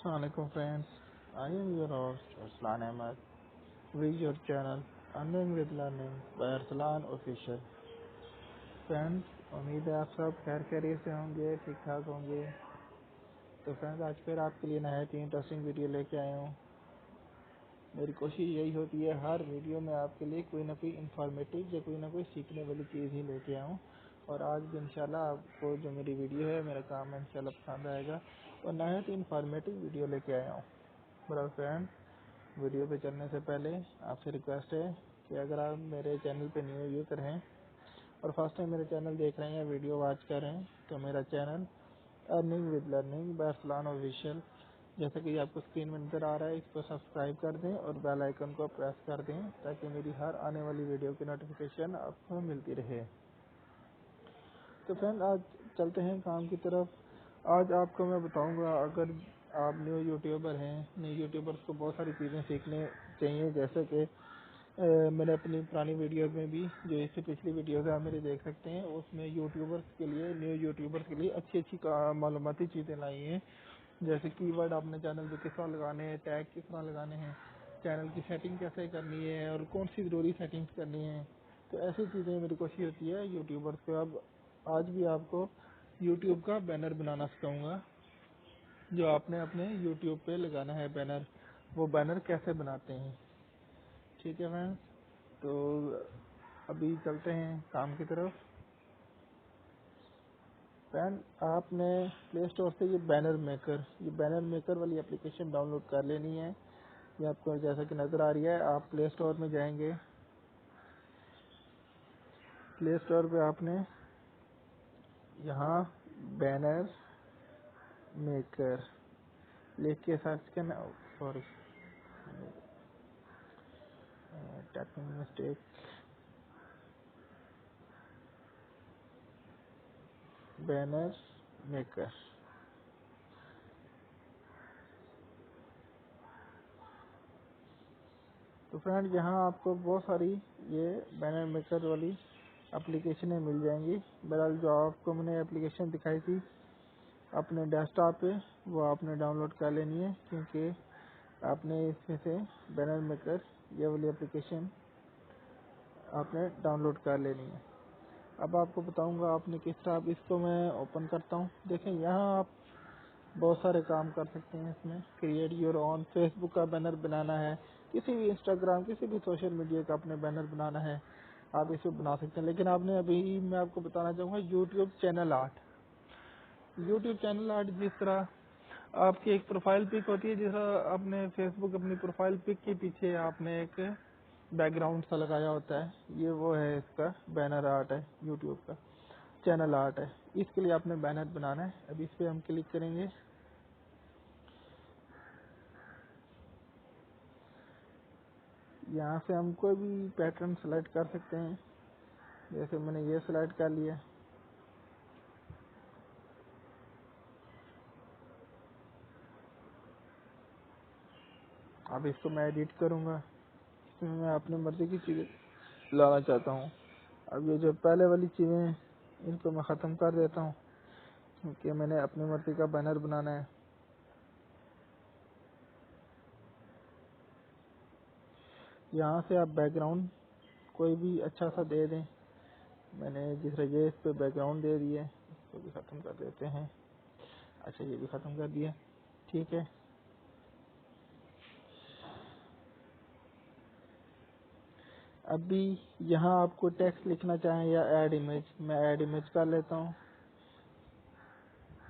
Assalamualaikum friends, I am your host Arslan Ahmed with your channel Earning with Learning by Arslan Official। Friends, उम्मीद है आप सब खैर खैरियत से होंगे, ठीक ठाक होंगे। तो फ्रेंड्स, आज फिर आपके लिए नहायत ही इंटरेस्टिंग वीडियो लेके आया हूँ। मेरी कोशिश यही होती है हर वीडियो में आपके लिए कोई ना कोई इंफॉर्मेटिव या कोई ना कोई सीखने वाली चीज़ ही लेके आऊँ। और आज भी इंशाल्लाह आपको जो मेरी वीडियो है, मेरा काम है, इंशाल्लाह पसंद आएगा और नहायत ही इंफॉर्मेटिव वीडियो लेके आया हूँ। मेरा फ्रेंड, वीडियो पे चलने से पहले आपसे रिक्वेस्ट है कि अगर आप मेरे चैनल पे न्यू यूज़र हैं और फर्स्ट टाइम मेरे चैनल देख रहे हैं, वीडियो वॉच कर रहे हैं, तो मेरा channel earning with learning by Arsalan official, जैसा कि आपको स्क्रीन में नज़र आ रहा है, इसको सब्सक्राइब कर दें और बेल आइकन को प्रेस कर दें ताकि मेरी हर आने वाली वीडियो की नोटिफिकेशन आपको मिलती रहे। तो फ्रेंड, आज चलते हैं काम की तरफ। आज आपको मैं बताऊंगा, अगर आप न्यू यूट्यूबर हैं, न्यू यूट्यूबर्स को बहुत सारी चीज़ें सीखने चाहिए, जैसे कि मैंने अपनी पुरानी वीडियोस में भी, जो इससे पिछली वीडियोस आप मेरे देख सकते हैं, उसमें यूट्यूबर्स के लिए, न्यू यूट्यूबर्स के लिए अच्छी अच्छी मालूमाती चीज़ें लाई हैं, जैसे कीवर्ड आपने चैनल पे किस तरह लगाने हैं, टैग किस तरह लगाने हैं, चैनल की सेटिंग कैसे करनी है और कौन सी ज़रूरी सेटिंग्स करनी है। तो ऐसी चीज़ें मेरी कोशिश होती है यूट्यूबर्स को। अब आज भी आपको यूट्यूब का बैनर बनाना सिखाऊंगा, जो आपने अपने यूट्यूब पे लगाना है बैनर। वो बैनर कैसे बनाते हैं, ठीक है फ्रेंड्स। तो अभी चलते हैं काम की तरफ। फ्रेंड, आपने प्ले स्टोर से ये बैनर मेकर वाली एप्लीकेशन डाउनलोड कर लेनी है। ये आपको जैसा कि नज़र आ रही है, आप प्ले स्टोर में जाएंगे। प्ले स्टोर पे आपने यहाँ बैनर मेकर लिख के सर्च करना। Sorry, typing mistake. Banner maker. तो फ्रेंड, यहाँ आपको बहुत सारी ये बैनर मेकर वाली एप्लीकेशनें मिल जाएंगी। बहरहाल, जो आपको मैंने एप्लीकेशन दिखाई थी अपने डेस्कटॉप पे, वो आपने डाउनलोड कर लेनी है, क्योंकि आपने इसमें से बैनर मेकर ये वाली एप्लीकेशन आपने डाउनलोड कर लेनी है। अब आपको बताऊंगा आपने किस तरह। अब इसको मैं ओपन करता हूँ। देखें, यहाँ आप बहुत सारे काम कर सकते हैं इसमें। क्रिएट योर ऑन फेसबुक का बैनर बनाना है, किसी भी इंस्टाग्राम, किसी भी सोशल मीडिया का अपने बैनर बनाना है, आप इसे बना सकते हैं। लेकिन आपने अभी मैं आपको बताना चाहूँगा YouTube channel art. YouTube channel art जिस तरह आपकी एक प्रोफाइल पिक होती है, जिस तरह आपने फेसबुक अपनी प्रोफाइल पिक के पीछे आपने एक बैकग्राउंड सा लगाया होता है, ये वो है, इसका बैनर आर्ट है, यूट्यूब का चैनल आर्ट है। इसके लिए आपने बैनर बनाना है। अब इस पे हम क्लिक करेंगे। यहाँ से हम कोई भी पैटर्न सेलेक्ट कर सकते हैं, जैसे मैंने ये सेलेक्ट कर लिया। अब इसको मैं एडिट करूँगा, इसमें मैं अपनी मर्जी की चीज़ें लाना चाहता हूँ। अब ये जो पहले वाली चीज़ें हैं, इनको मैं ख़त्म कर देता हूँ, क्योंकि मैंने अपनी मर्जी का बैनर बनाना है। यहाँ से आप बैकग्राउंड कोई भी अच्छा सा दे दें। मैंने जिस तरह ये इस पे बैकग्राउंड दे दिया है, इसको भी ख़त्म कर देते हैं। अच्छा, ये भी ख़त्म कर दिया, ठीक है। अभी यहाँ आपको टेक्स्ट लिखना चाहें या ऐड इमेज, मैं ऐड इमेज कर लेता हूँ।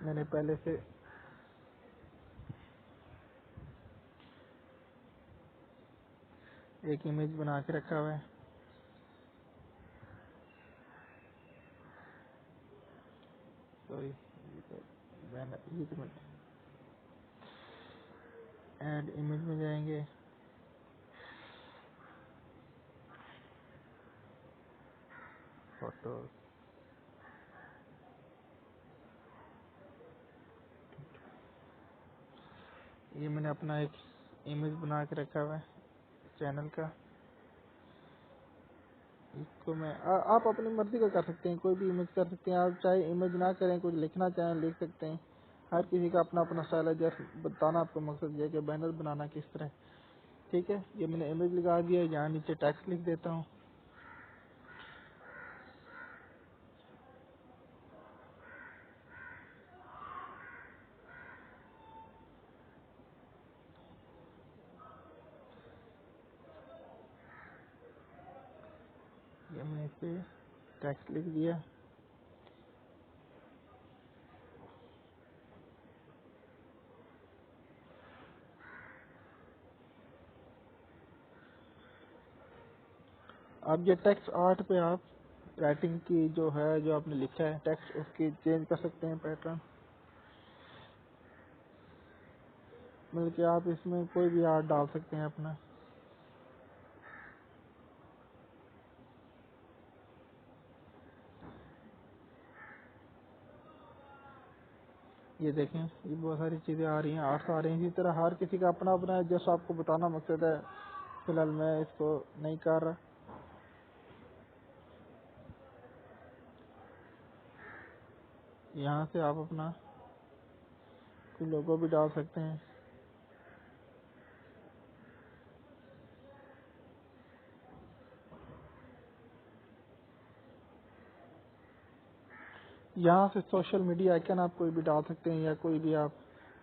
मैंने पहले से एक इमेज बना के रखा हुआ है। सॉरी, ये तो ऐड इमेज में जाएंगे। फोटो, ये मैंने अपना एक इमेज बना के रखा हुआ है चैनल का। इसको मैं आप अपनी मर्जी का कर सकते हैं, कोई भी इमेज कर सकते हैं। आप चाहे इमेज ना करें, कुछ लिखना चाहें लिख सकते हैं। हर किसी का अपना अपना स्टाइल है। जस्ट बताना आपका मकसद ये है कि बैनर बनाना किस तरह। ठीक है, ये मैंने इमेज लगा दिया। यहाँ नीचे टेक्स्ट लिख देता हूँ। ये मैंने इस पे टेक्स्ट लिख दिया। अब ये टेक्स्ट आर्ट पे आप राइटिंग की जो है, जो आपने लिखा है टेक्स्ट, उसकी चेंज कर सकते हैं पैटर्न। मतलब कि आप इसमें कोई भी आर्ट डाल सकते हैं अपना। ये देखें, ये बहुत सारी चीज़ें आ रही हैं, आर्ट्स आ रही हैं। इसी तरह हर किसी का अपना अपना है। जैसा आपको बताना मकसद है, फिलहाल मैं इसको नहीं कर रहा। यहाँ से आप अपना कोई लोगो भी डाल सकते हैं। यहाँ से सोशल मीडिया आइकन आप कोई भी डाल सकते हैं, या कोई भी आप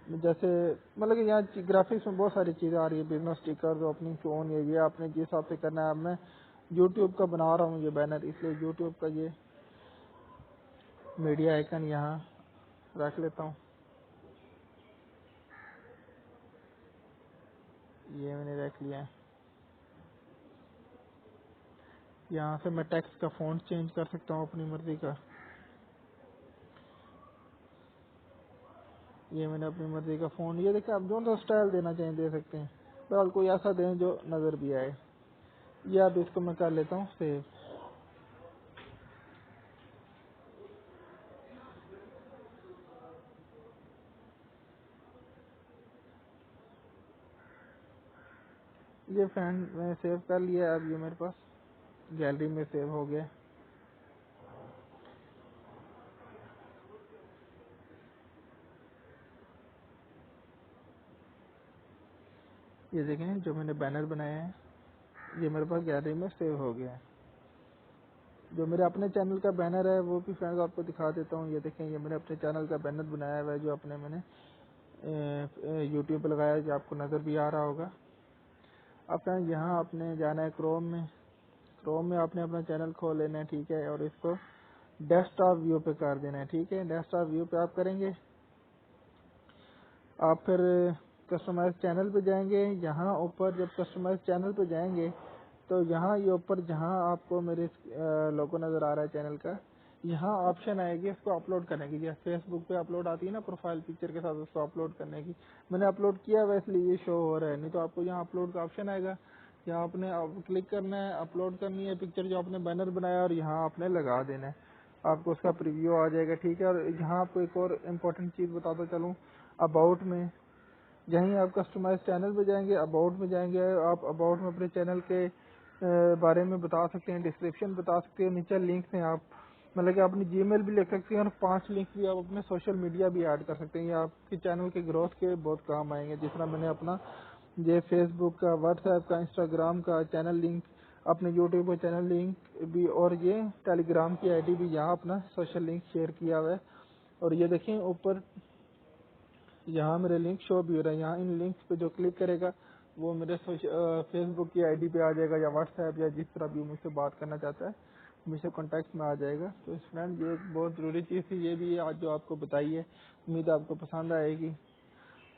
जैसे, मतलब कि यहाँ ग्राफिक्स में बहुत सारी चीज़ें आ रही है। बिजनेस स्टिकर, ओपनिंग फोन, ये आपने जिस हिसाब से करना है। अब मैं यूट्यूब का बना रहा हूँ ये बैनर, इसलिए यूट्यूब का ये मीडिया आइकन यहाँ रख लेता हूँ। ये मैंने रख लिया है। यहाँ से मैं टेक्स्ट का फॉन्ट चेंज कर सकता हूँ अपनी मर्जी का। ये मैंने अपनी मर्जी का फोन, ये देखिए, आप जो सा स्टाइल देना चाहें दे सकते हैं। फिलहाल कोई ऐसा दें जो नज़र भी आए। ये अब इसको मैं कर लेता हूँ सेव। ये फ्रेंड मैंने सेव कर लिया। अब ये मेरे पास गैलरी में सेव हो गया। ये देखें, जो मैंने बैनर बनाया है ये मेरे पास गैलरी में सेव हो गया है। जो मेरे अपने चैनल का बैनर है वो भी फ्रेंड्स आपको दिखा देता हूँ। ये देखें, ये मैंने अपने चैनल का बैनर बनाया हुआ है, जो अपने मैंने यूट्यूब पे लगाया है, जो आपको नज़र भी आ रहा होगा। अब फ्रेंड्स यहाँ आपने जाना है क्रोम में। क्रोम में आपने अपना चैनल खोल लेना है, ठीक है, और इसको डेस्कटॉप व्यू पे कर देना है। ठीक है, डेस्कटॉप व्यू पे आप करेंगे। आप फिर कस्टमाइज चैनल पे जाएंगे। यहाँ ऊपर जब कस्टमाइज चैनल पे जाएंगे तो यहाँ ये ऊपर जहाँ आपको मेरे लोगो नज़र आ रहा है चैनल का, यहाँ ऑप्शन आएगी इसको अपलोड करने की। जैसे फेसबुक पे अपलोड आती है ना प्रोफाइल पिक्चर के साथ, उसको अपलोड करने की। मैंने अपलोड किया हुआ इसलिए ये शो हो रहा है, नहीं तो आपको यहाँ अपलोड का ऑप्शन आएगा। यहाँ आपने क्लिक करना है, अपलोड करनी है पिक्चर जो आपने बैनर बनाया, और यहाँ आपने लगा देना है। आपको उसका प्रीव्यू आ जाएगा। ठीक है, और यहाँ आपको एक और इम्पोर्टेंट चीज़ बताता चलूँ। अबाउट में, यहीं आप कस्टमाइज चैनल पे जाएंगे, अबाउट में जाएंगे। आप अबाउट में अपने चैनल के बारे में बता सकते हैं, डिस्क्रिप्शन बता सकते हैं। नीचे लिंक्स हैं, आप मतलब कि अपनी जीमेल भी लिख सकते हैं, और 5 लिंक भी आप अपने सोशल मीडिया भी ऐड कर सकते हैं। ये आपके चैनल के ग्रोथ के बहुत काम आएंगे। जिस तरह मैंने अपना ये फेसबुक का, व्हाट्सएप का, इंस्टाग्राम का चैनल लिंक, अपने यूट्यूब का चैनल लिंक भी, और ये टेलीग्राम की आईडी भी यहाँ अपना सोशल लिंक शेयर किया हुआ है। और ये देखें ऊपर यहाँ मेरे लिंक शो भी हो रहा है। यहाँ इन लिंक्स पे जो क्लिक करेगा वो मेरे फेसबुक की आईडी पे आ जाएगा, या व्हाट्सएप, या जिस तरह भी मुझसे बात करना चाहता है मुझसे कॉन्टैक्ट में आ जाएगा। तो इस फ्रेंड, ये एक बहुत ज़रूरी चीज़ थी, ये भी आज जो आपको बताई है। उम्मीद है आपको पसंद आएगी।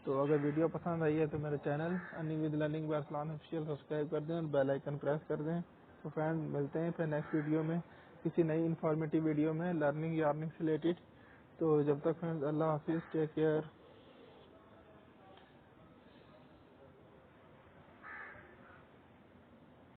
तो अगर वीडियो पसंद आई है तो मेरे channel earning with learning by Arsalan official subscribe कर दें और बेल आइकन प्रेस कर दें। तो फ्रेंड, मिलते हैं फिर नेक्स्ट वीडियो में, किसी नई इन्फॉर्मेटिव वीडियो में लर्निंग या अर्निंग से रिलेटेड। तो जब तक फ्रेंड्स, अल्लाह हाफिज़, टेक केयर।